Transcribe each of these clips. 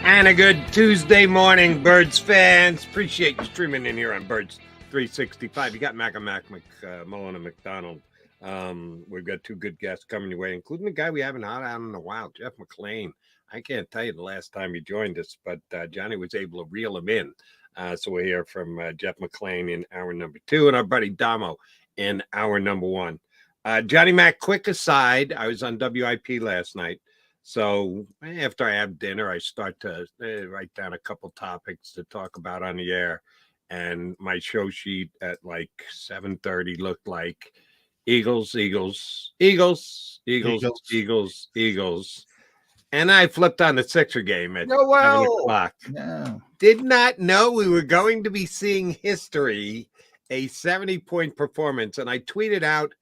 And a good Tuesday morning, Birds fans. Appreciate you streaming in here on Birds 365. You got Mack and McMullen and McDonald. We've got two good guests coming your way, including a guy we haven't had on in a while, Jeff McClain. I can't tell you the last time he joined us, but Johnny was able to reel him in. So we'll hear from Jeff McClain in hour number 2 and our buddy Damo in hour number 1. Johnny Mac, quick aside, I was on WIP last night. So after I have dinner, I start to write down a couple topics to talk about on the air. And my show sheet at like 7:30 looked like Eagles. And I flipped on the Sixer game at 7 o'clock. No. Did not know we were going to be seeing history, a 70-point performance. And I tweeted out,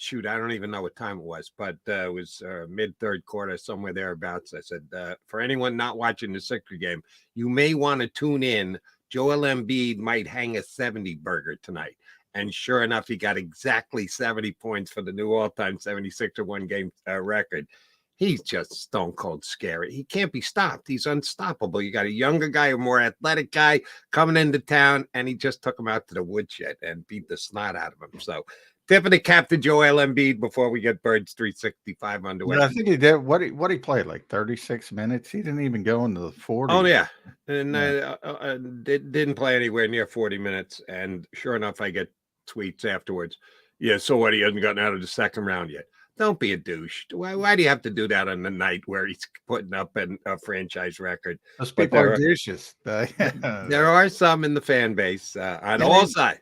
shoot, I don't even know what time it was, but it was mid-third quarter, somewhere thereabouts. I said, for anyone not watching the Sixer game, you may want to tune in. Joel Embiid might hang a 70 burger tonight. And sure enough, he got exactly 70 points for the new all-time 76er one-game record. He's just stone cold scary. He can't be stopped. He's unstoppable. You got a younger guy, a more athletic guy coming into town, and he just took him out to the woodshed and beat the snot out of him. So tip of the cap to Joel Embiid before we get Birds 365 underway. Yeah, I think he did. What he played, like 36 minutes? He didn't even go into the 40. Oh, yeah. And didn't play anywhere near 40 minutes. And sure enough, I get tweets afterwards. Yeah, so what? He hasn't gotten out of the second round yet. Don't be a douche. Why do you have to do that on the night where he's putting up a franchise record? Those people are douches. There are some in the fan base on all sides.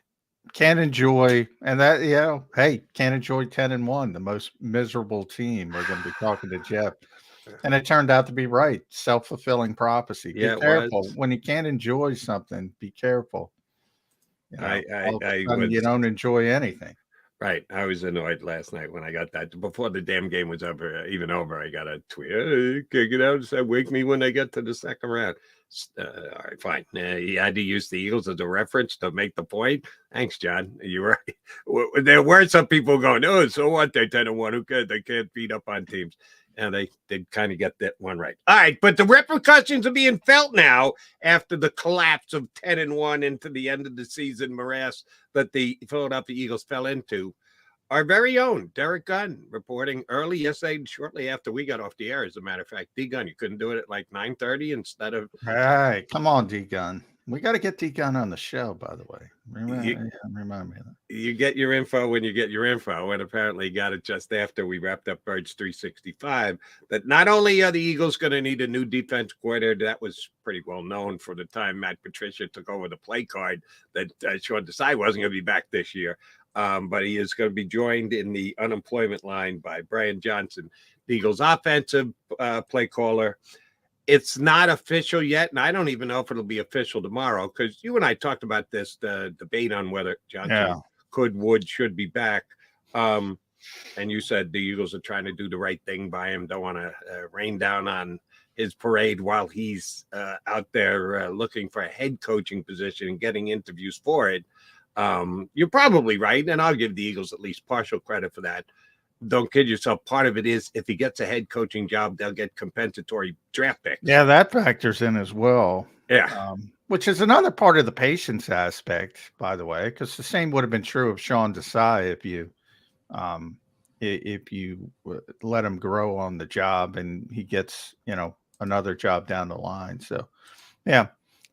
Can't enjoy, and that, hey, can't enjoy 10-1, the most miserable team. We're going to be talking to Jeff. And it turned out to be right. Self-fulfilling prophecy. Be careful. When you can't enjoy something, be careful. You don't enjoy anything. Right. I was annoyed last night when I got that. Before the damn game was even over, I got a tweet. Hey, can't get out and say, wake me when I get to the second round. All right, fine. He had to use the Eagles as a reference to make the point. Thanks, John. You're right. There were some people going, oh, so what? They're 10-1. Who cares? They can't beat up on teams. And they did kind of get that one right. All right, but the repercussions are being felt now after the collapse of 10-1 into the end of the season morass that the Philadelphia Eagles fell into. Our very own Derek Gunn reporting early yesterday, shortly after we got off the air, as a matter of fact. D-Gunn, you couldn't do it at like 9:30 instead of... All right, come on, D-Gunn. We got to get D-Gunn on the show, by the way. Remind me of that. You get your info when you get your info, and apparently got it just after we wrapped up Birds 365, that not only are the Eagles going to need a new defense coordinator, that was pretty well known for the time Matt Patricia took over the play card, that Sean Desai wasn't going to be back this year, but he is going to be joined in the unemployment line by Brian Johnson, the Eagles offensive play caller. It's not official yet, and I don't even know if it'll be official tomorrow, because you and I talked about this, the debate on whether Johnson should be back. And you said the Eagles are trying to do the right thing by him, don't want to rain down on his parade while he's out there looking for a head coaching position and getting interviews for it. You're probably right, and I'll give the Eagles at least partial credit for that. Don't kid yourself. Part of it is if he gets a head coaching job, they'll get compensatory draft picks. Yeah, that factors in as well. Yeah. Which is another part of the patience aspect, by the way, because the same would have been true of Sean Desai if you let him grow on the job and he gets, another job down the line. So, yeah,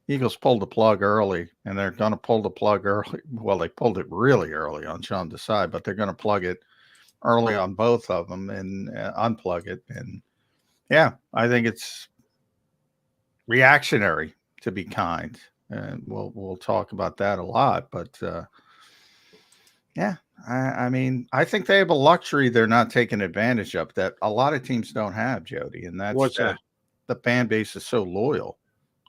Eagles pulled the plug early, and they're going to pull the plug early. Well, they pulled it really early on Sean Desai, but they're going to plug it early on both of them and unplug it. And yeah, I think it's reactionary, to be kind. And we'll talk about that a lot, but yeah, I mean, I think they have a luxury they're not taking advantage of that a lot of teams don't have, Jody. And that's the fan base is so loyal.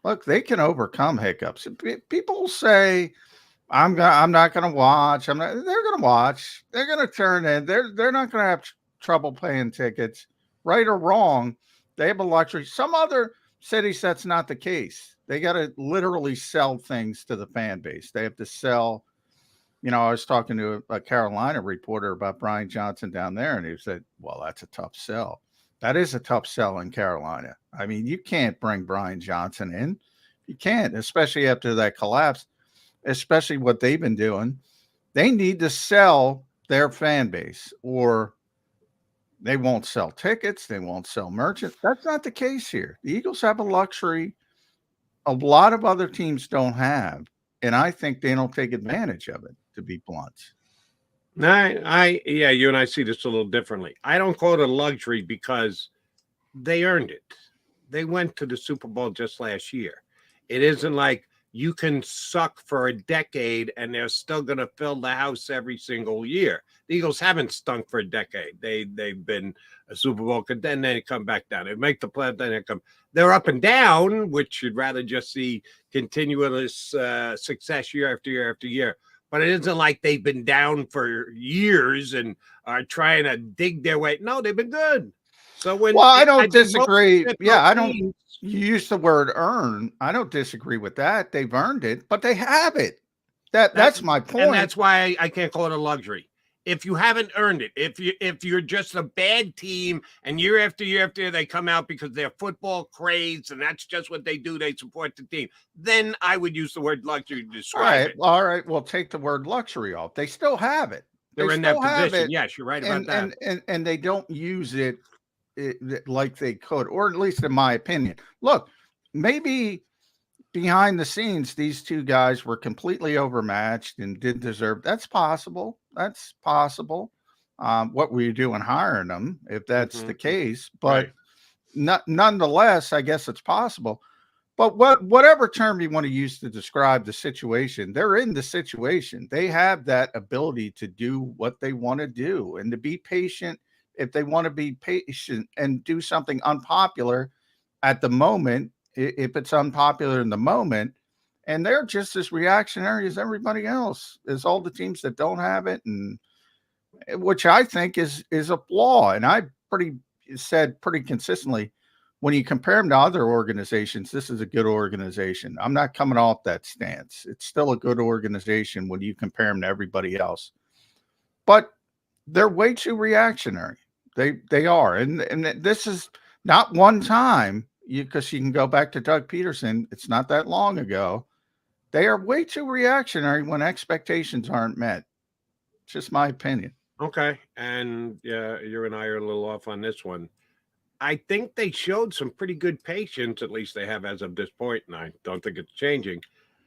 Look, they can overcome hiccups. People say, I'm not going to watch. They're going to watch. They're going to turn in. They're not going to have trouble paying tickets, right or wrong. They have a luxury. Some other cities, that's not the case. They got to literally sell things to the fan base. They have to sell. I was talking to a Carolina reporter about Brian Johnson down there, and he said, well, that's a tough sell. That is a tough sell in Carolina. I mean, you can't bring Brian Johnson in. You can't, especially after that collapse, especially what they've been doing. They need to sell their fan base, or they won't sell tickets. They won't sell merchants. That's not the case here. The Eagles have a luxury a lot of other teams don't have, and I think they don't take advantage of it, to be blunt. Yeah, you and I see this a little differently. I don't call it a luxury because they earned it. They went to the Super Bowl just last year. It isn't like you can suck for a decade and they're still going to fill the house every single year. The Eagles haven't stunk for a decade. They've been a Super Bowl contender, then they come back down. They make the playoff, then they come. They're up and down, which you'd rather just see continuous success year after year after year. But it isn't like they've been down for years and are trying to dig their way. No, they've been good. So when I don't disagree. Yeah, I don't. Teams, you use the word earn. I don't disagree with that. They've earned it, but they have it. That's my point. And that's why I can't call it a luxury. If you haven't earned it, if you're just a bad team and year after year after year they come out because they're football crazed and that's just what they do, they support the team, then I would use the word luxury to describe it. All right. Well, take the word luxury off. They still have it. They're in that position. Yes, you're right about that. And they don't use it like they could, or at least in my opinion. Look, maybe behind the scenes, these two guys were completely overmatched and didn't deserve. That's possible. That's possible. What were you doing hiring them if that's the case? But nonetheless, I guess it's possible. But whatever term you want to use to describe the situation, they're in the situation. They have that ability to do what they want to do and to be patient. If they want to be patient and do something unpopular at the moment, if it's unpopular in the moment, and they're just as reactionary as everybody else, as all the teams that don't have it, and which I think is a flaw. And I said pretty consistently, when you compare them to other organizations, this is a good organization. I'm not coming off that stance. It's still a good organization when you compare them to everybody else. But they're way too reactionary. They are. And this is not one time, because you can go back to Doug Peterson. It's not that long ago. They are way too reactionary when expectations aren't met. It's just my opinion. Okay. And yeah, you and I are a little off on this one. I think they showed some pretty good patience, at least they have as of this point, and I don't think it's changing,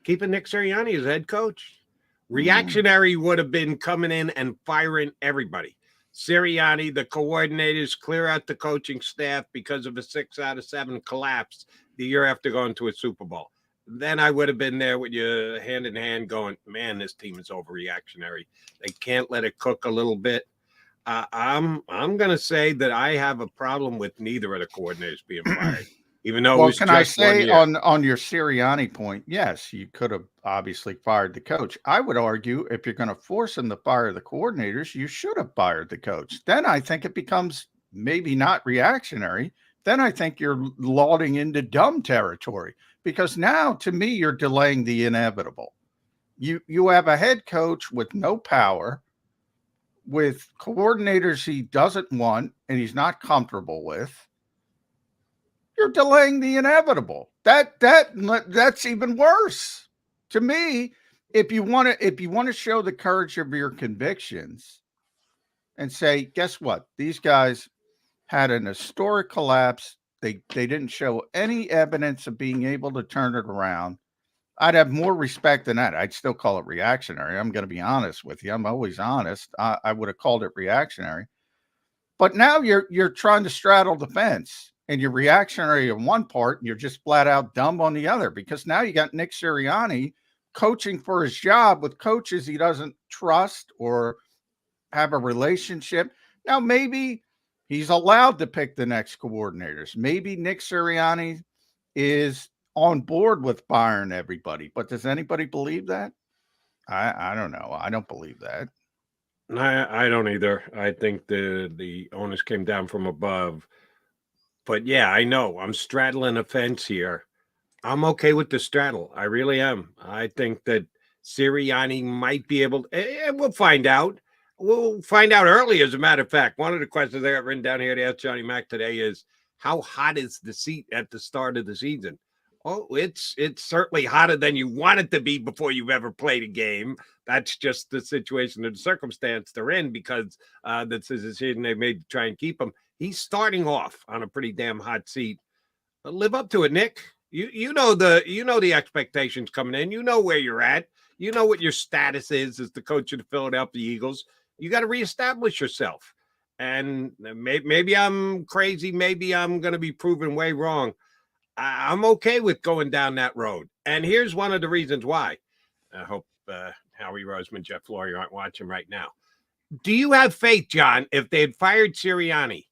keeping Nick Sirianni as head coach. Reactionary would have been coming in and firing everybody. Sirianni, the coordinators, clear out the coaching staff because of a 6 out of 7 collapse the year after going to a Super Bowl. Then I would have been there with you hand in hand going, man, this team is overreactionary. They can't let it cook a little bit. I'm going to say that I have a problem with neither of the coordinators being fired, even though it was can I say on your Sirianni point, yes, you could have obviously fired the coach. I would argue if you're going to force him to fire the coordinators, you should have fired the coach. Then I think it becomes maybe not reactionary. Then I think you're lauding into dumb territory, because now to me, you're delaying the inevitable. You have a head coach with no power, with coordinators he doesn't want and he's not comfortable with. You're delaying the inevitable. That's even worse to me. If you want to show the courage of your convictions and say, guess what? These guys had an historic collapse. They didn't show any evidence of being able to turn it around. I'd have more respect than that. I'd still call it reactionary. I'm going to be honest with you. I'm always honest. I would have called it reactionary. But now you're trying to straddle the fence, and you're reactionary on one part and you're just flat out dumb on the other, because now you got Nick Sirianni coaching for his job with coaches he doesn't trust or have a relationship. Now, maybe he's allowed to pick the next coordinators. Maybe Nick Sirianni is on board with firing everybody, but does anybody believe that? I don't know. I don't believe that. I don't either. I think the onus came down from above. But yeah, I know I'm straddling a fence here. I'm okay with the straddle. I really am. I think that Sirianni might be able to, and we'll find out. We'll find out early, as a matter of fact. One of the questions I got written down here to ask Johnny Mack today is, how hot is the seat at the start of the season? Oh, it's certainly hotter than you want it to be before you've ever played a game. That's just the situation or the circumstance they're in, because that's a decision they made to try and keep him. He's starting off on a pretty damn hot seat. Live up to it, Nick. You know the expectations coming in. You know where you're at. You know what your status is as the coach of the Philadelphia Eagles. You got to reestablish yourself. And maybe I'm crazy. Maybe I'm going to be proven way wrong. I'm okay with going down that road. And here's one of the reasons why. I hope Howie Roseman, Jeff Flory aren't watching right now. Do you have faith, John, if they had fired Sirianni,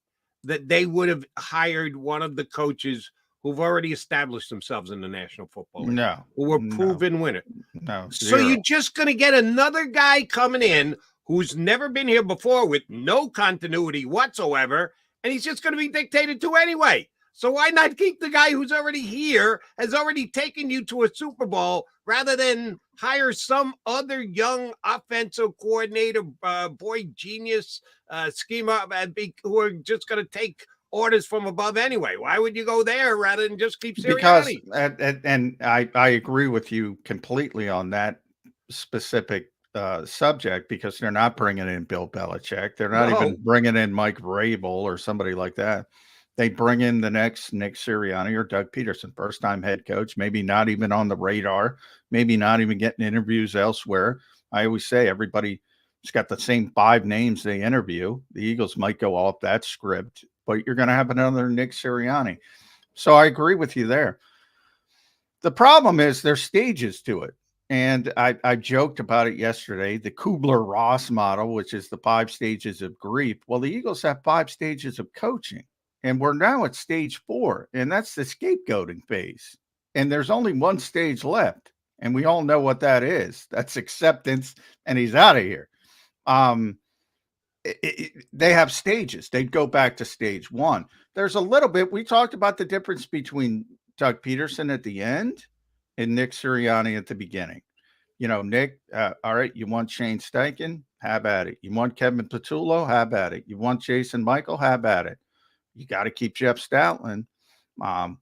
that they would have hired one of the coaches who've already established themselves in the National Football League? No, who were proven winners? No. So you're just going to get another guy coming in who's never been here before with no continuity whatsoever, and he's just going to be dictated to anyway. So why not keep the guy who's already here, has already taken you to a Super Bowl, rather than hire some other young offensive coordinator, boy genius, schema, who are just going to take orders from above anyway? Why would you go there rather than just keep Sirianni? Because, and I agree with you completely on that specific subject, because they're not bringing in Bill Belichick. They're not even bringing in Mike Vrabel or somebody like that. They bring in the next Nick Sirianni or Doug Peterson, first-time head coach, maybe not even on the radar, maybe not even getting interviews elsewhere. I always say everybody's got the same 5 names they interview. The Eagles might go off that script, but you're going to have another Nick Sirianni. So I agree with you there. The problem is there's stages to it. And I joked about it yesterday, the Kubler-Ross model, which is the 5 stages of grief. Well, the Eagles have 5 stages of coaching. And we're now at stage 4, and that's the scapegoating phase. And there's only one stage left, and we all know what that is. That's acceptance, and he's out of here. They have stages. They'd go back to stage 1. There's a little bit. We talked about the difference between Doug Peterson at the end and Nick Sirianni at the beginning. You know, Nick, all right, you want Shane Steichen? Have at it. You want Kevin Patullo? Have at it. You want Jason Michael? Have at it. You got to keep Jeff Stoutland.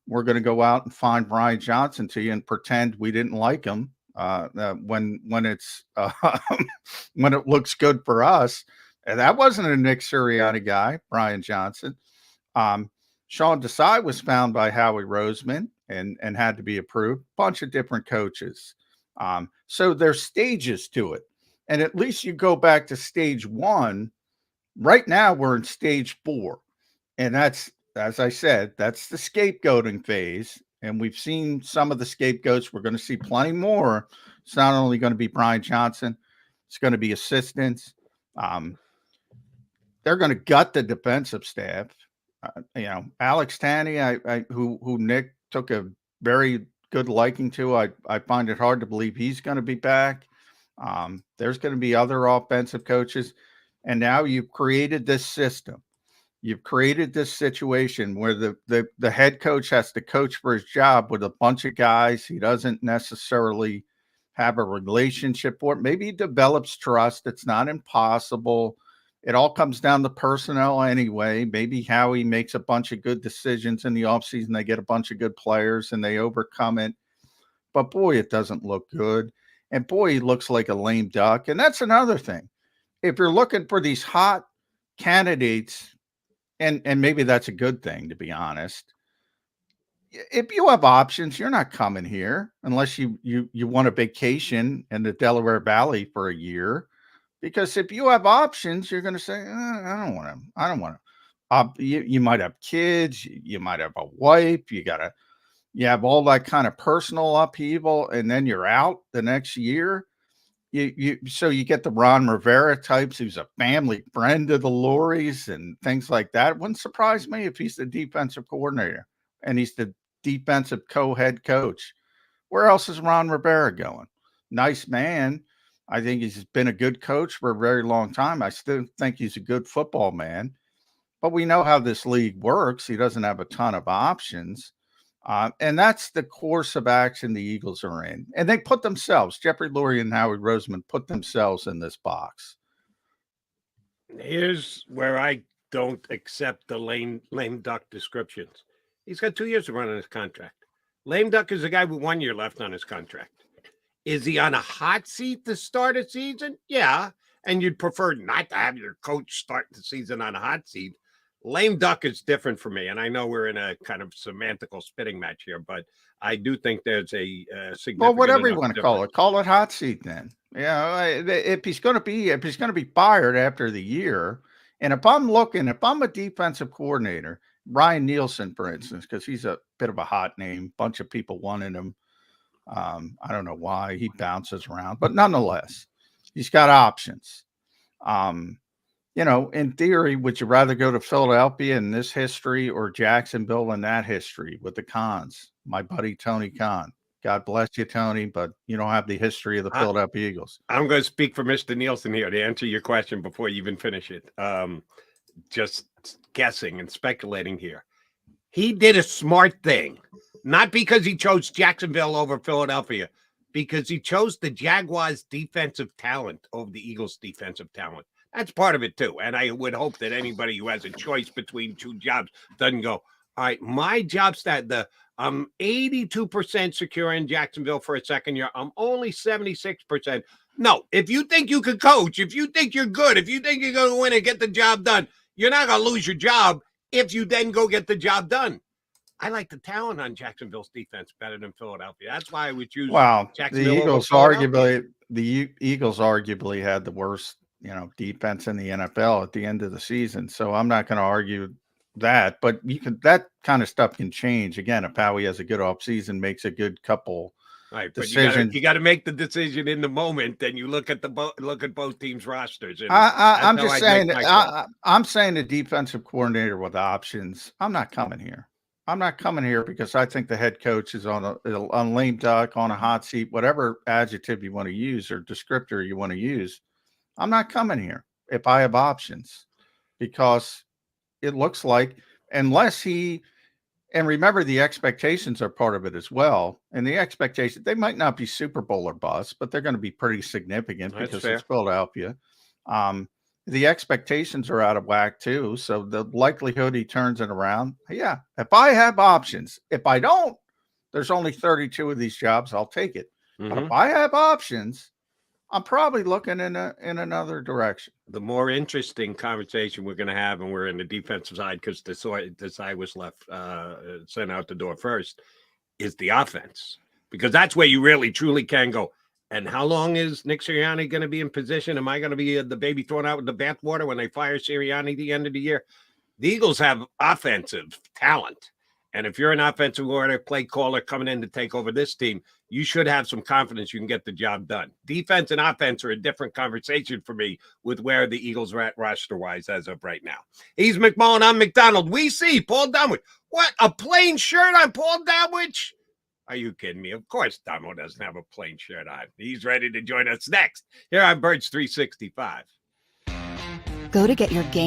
We're going to go out and find Brian Johnson to you and pretend we didn't like him when it's when it looks good for us. And that wasn't a Nick Sirianni guy, Brian Johnson. Sean Desai was found by Howie Roseman and had to be approved. Bunch of different coaches. So there's stages to it. And at least you go back to stage 1. Right now we're in stage 4. And that's, as I said, that's the scapegoating phase. And we've seen some of the scapegoats. We're going to see plenty more. It's not only going to be Brian Johnson, it's going to be assistants. They're going to gut the defensive staff. Alex Tanney, who Nick took a very good liking to. I find it hard to believe he's going to be back. There's going to be other offensive coaches. And now you've created this system. You've created this situation where the head coach has to coach for his job with a bunch of guys he doesn't necessarily have a relationship for. Maybe he develops trust. It's not impossible. It all comes down to personnel anyway. Maybe Howie makes a bunch of good decisions in the offseason. They get a bunch of good players and they overcome it. But boy, it doesn't look good. And boy, he looks like a lame duck. And that's another thing. If you're looking for these hot candidates, and maybe that's a good thing, to be honest. If you have options, you're not coming here unless you want a vacation in the Delaware Valley for a year. Because if you have options, you're going to say, I don't want to. You might have kids, you might have a wife, you have all that kind of personal upheaval, and then you're out the next year. So you get the Ron Rivera types, who's a family friend of the Lorries and things like that. It wouldn't surprise me if he's the defensive coordinator and he's the defensive co-head coach. Where else is Ron Rivera going? Nice man. I think he's been a good coach for a very long time. I still think he's a good football man. But we know how this league works. He doesn't have a ton of options. And that's the course of action the Eagles are in. And they put themselves, Jeffrey Lurie and Howie Roseman, put themselves in this box. Here's where I don't accept the lame duck descriptions. He's got 2 years to run on his contract. Lame duck is a guy with 1 year left on his contract. Is he on a hot seat to start a season? Yeah. And you'd prefer not to have your coach start the season on a hot seat. Lame duck is different for me. And I know we're in a kind of semantical spitting match here, but I do think there's a significant. Well, whatever you enough want to difference. call it hot seat then. Yeah, if he's going to be fired after the year, and if I'm a defensive coordinator, Ryan Nielsen, for instance, because he's a bit of a hot name, bunch of people wanted him. I don't know why he bounces around, but nonetheless, he's got options. In theory, would you rather go to Philadelphia in this history or Jacksonville in that history with the Khans? My buddy Tony Khan. God bless you, Tony, but you don't have the history of the Philadelphia Eagles. I'm going to speak for Mr. Nielsen here to answer your question before you even finish it. Just guessing and speculating here. He did a smart thing, not because he chose Jacksonville over Philadelphia, because he chose the Jaguars' defensive talent over the Eagles' defensive talent. That's part of it too. And I would hope that anybody who has a choice between two jobs doesn't go, all right, my job's that I'm 82% secure in Jacksonville for a second year. I'm only 76%. No, if you think you could coach, if you think you're good, if you think you're going to win and get the job done, you're not going to lose your job if you then go get the job done. I like the talent on Jacksonville's defense better than Philadelphia. That's why I would choose Jacksonville. The Eagles arguably had the worst, defense in the NFL at the end of the season. So I'm not going to argue that, but that kind of stuff can change again if Howie has a good offseason, makes a good couple decisions. You got to make the decision in the moment. Then you look at both teams' rosters. And I'm just saying. I'm saying a defensive coordinator with options. I'm not coming here. I'm not coming here because I think the head coach is on a lame duck, on a hot seat, whatever adjective you want to use or descriptor you want to use. I'm not coming here if I have options, because it looks like unless and remember the expectations are part of it as well. And the expectations, they might not be Super Bowl or bust, but they're going to be pretty significant because it's Philadelphia. The expectations are out of whack too. So the likelihood he turns it around. Yeah. If I have options, if I don't, there's only 32 of these jobs. I'll take it. But if I have options, I'm probably looking in another direction. The more interesting conversation we're going to have, and we're in the defensive side because the side was left sent out the door first, is the offense, because that's where you really truly can go. And how long is Nick Sirianni going to be in position? Am I going to be the baby thrown out with the bathwater when they fire Sirianni at the end of the year? The Eagles have offensive talent. And if you're an offensive order play caller coming in to take over this team, you should have some confidence you can get the job done. Defense and offense are a different conversation for me with where the Eagles are at roster-wise as of right now. He's McMullen. I'm McDonald. We see Paul Dunwich. What, a plain shirt on Paul Dunwich? Are you kidding me? Of course Damo doesn't have a plain shirt on. He's ready to join us next here on Birds 365. Go to get your game